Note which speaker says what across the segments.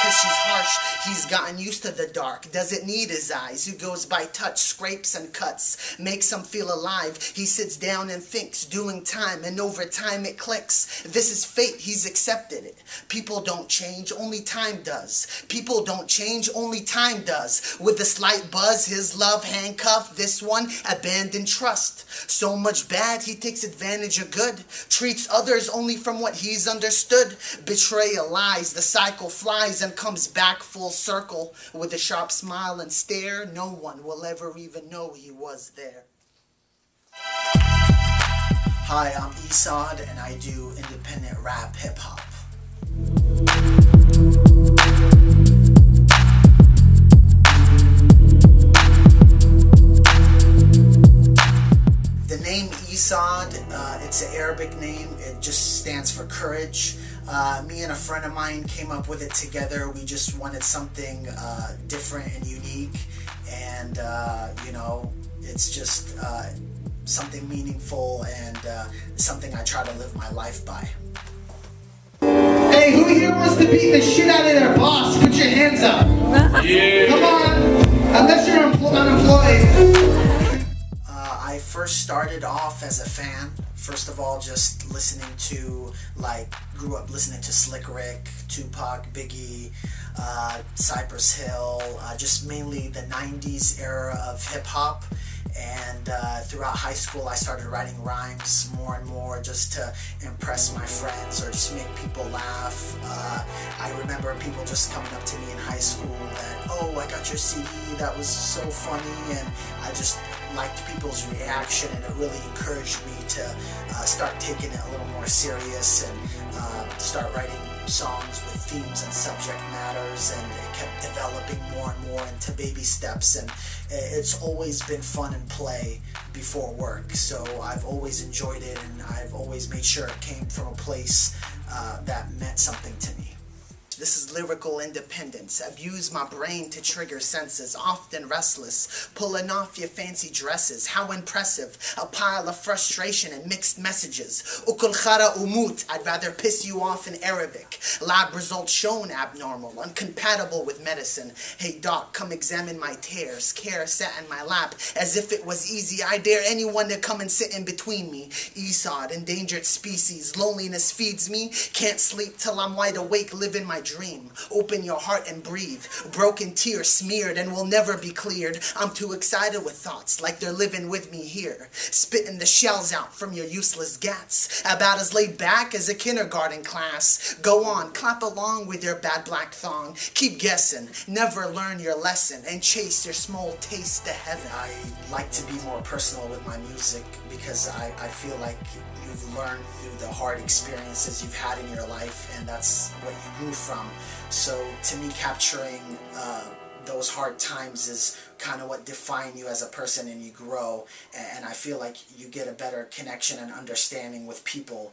Speaker 1: cause she's harsh. He's gotten used to the dark, doesn't need his eyes. Who goes by touch, scrapes and cuts, makes him feel alive. He sits down and thinks, doing time, and over time it clicks. This is fate, he's accepted it. People don't change, only time does. People don't change, only time does. With a slight buzz, his love handcuffed, this one abandoned trust. So much bad, he takes advantage of good. Treats others only from what he's understood. Betrayal lies, the cycle flies and comes back full circle. With a sharp smile and stare, no one will ever even know he was there. Hi, I'm Esad and I do independent rap hip hop. The name Esad, it's an Arabic name. It just stands for courage. Me and a friend of mine came up with it together. We just wanted something different and unique, and you know, it's just something meaningful and something I try to live my life by.
Speaker 2: Hey, who here wants to beat the shit out of their boss? Put your hands up. Yeah. Come on, unless you're unemployed.
Speaker 1: I first started off as a fan. First of all, just listening to, grew up listening to Slick Rick, Tupac, Biggie, Cypress Hill, just mainly the 90s era of hip hop. And throughout high school, I started writing rhymes more and more just to impress my friends or just make people laugh. I remember people just coming up to me in high school and, oh, I got your CD, that was so funny, and I just liked people's reaction, and it really encouraged me to start taking it a little more serious and start writing songs with themes and subject matters, and it kept developing more and more into baby steps, and it's always been fun and play before work, so I've always enjoyed it, and I've always made sure it came from a place that meant something to me. This is lyrical independence. Abuse my brain to trigger senses, often restless, pulling off your fancy dresses. How impressive, a pile of frustration and mixed messages. Ukul khara umut, I'd rather piss you off in Arabic. Lab results shown abnormal, incompatible with medicine. Hey doc, come examine my tears. Care sat in my lap as if it was easy. I dare anyone to come and sit in between me. Esad, endangered species, loneliness feeds me. Can't sleep till I'm wide awake, living my dream. Open your heart and breathe. Broken tears smeared and will never be cleared. I'm too excited with thoughts like they're living with me here. Spitting the shells out from your useless gats. About as laid back as a kindergarten class. Go on, clap along with your bad black thong. Keep guessing, never learn your lesson, and chase your small taste to heaven. I like to be more personal with my music because I feel like you've learned through the hard experiences you've had in your life, and that's what you grew from. So to me, capturing those hard times is kind of what define you as a person, and you grow, and I feel like you get a better connection and understanding with people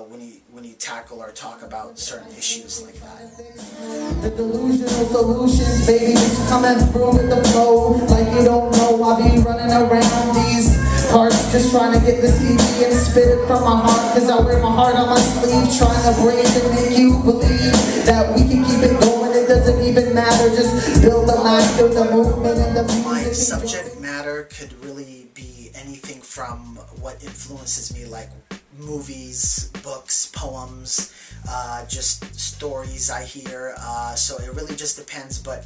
Speaker 1: when you tackle or talk about certain issues like that.
Speaker 2: The delusional solutions, baby, just coming through with the flow. Like you don't know, I'll be running around these parts just trying to get the CD and spit it from my heart, cause I wear my heart on my sleeve, trying to break and make you believe that we can keep it going. It doesn't even matter, just build the life, build the movement and the music.
Speaker 1: My subject matter could really be anything from what influences me, like movies, books, poems, just stories I hear, so it really just depends, but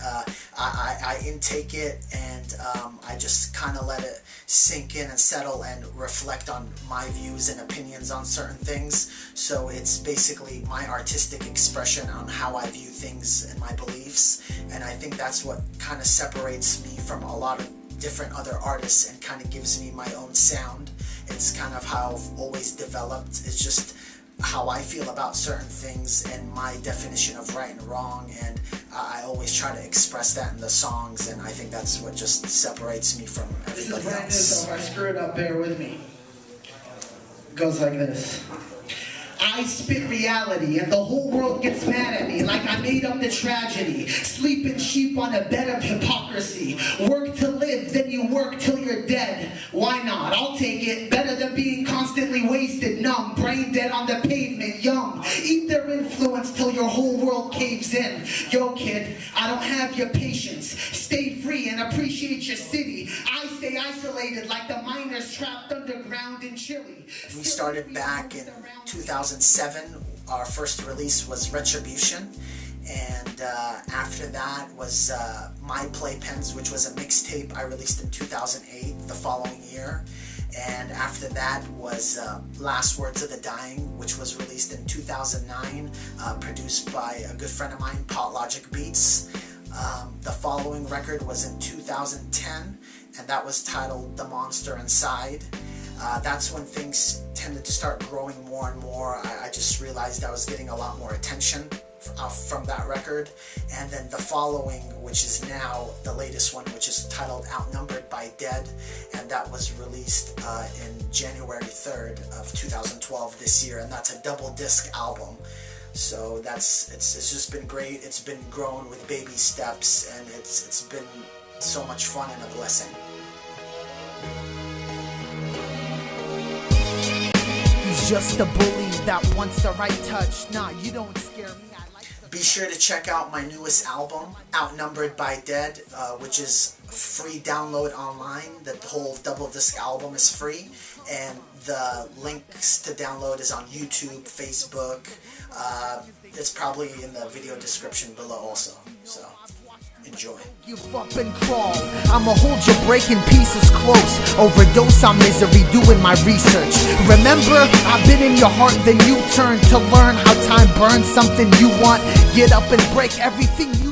Speaker 1: I intake it, and I just kind of let it sink in and settle and reflect on my views and opinions on certain things. So it's basically my artistic expression on how I view things and my beliefs, and I think that's what kind of separates me from a lot of different other artists and kind of gives me my own sound. It's kind of how I've always developed. It's just how I feel about certain things and my definition of right and wrong, and I always try to express that in the songs, and I think that's what just separates me from everybody else.
Speaker 2: So if I screw it up, bear with me. It goes like this. I spit reality and the whole world gets mad at me like I'm made up the tragedy. Sleeping sheep on a bed of hypocrisy. Work to live, then you work till you're dead. Why not? I'll take it. Better than being constantly wasted, numb, brain dead on the pavement, young. Eat their influence till your whole world caves in. Yo kid, I don't have your patience. Stay free and appreciate your city. I stay isolated like the miners trapped underground in Chile.
Speaker 1: We started back in 2007. Our first release was Retribution, and after that was My Playpens, which was a mixtape I released in 2008, the following year. And after that was Last Words of the Dying, which was released in 2009, produced by a good friend of mine, Potlogic Beats. The following record was in 2010, and that was titled The Monster Inside. That's when things tended to start growing more and more. I just realized I was getting a lot more attention from that record. And then the following, which is now the latest one, which is titled Outnumbered by Dead, and that was released in January 3rd of 2012 this year, and that's a double disc album. So it's just been great. It's been growing with baby steps, and it's been so much fun and a blessing.
Speaker 2: He's just a bully that wants the right touch. Nah, you don't scare me.
Speaker 1: Be sure to check out my newest album, Outnumbered by Dead, which is free download online. The whole double disc album is free, and the links to download is on YouTube, Facebook. It's probably in the video description below also. So enjoy.
Speaker 2: Give up and crawl. I'ma hold your breaking pieces close. Overdose on misery, doing my research. Remember, I've been in your heart, then you turn to learn how time burns something you want. Get up and break everything you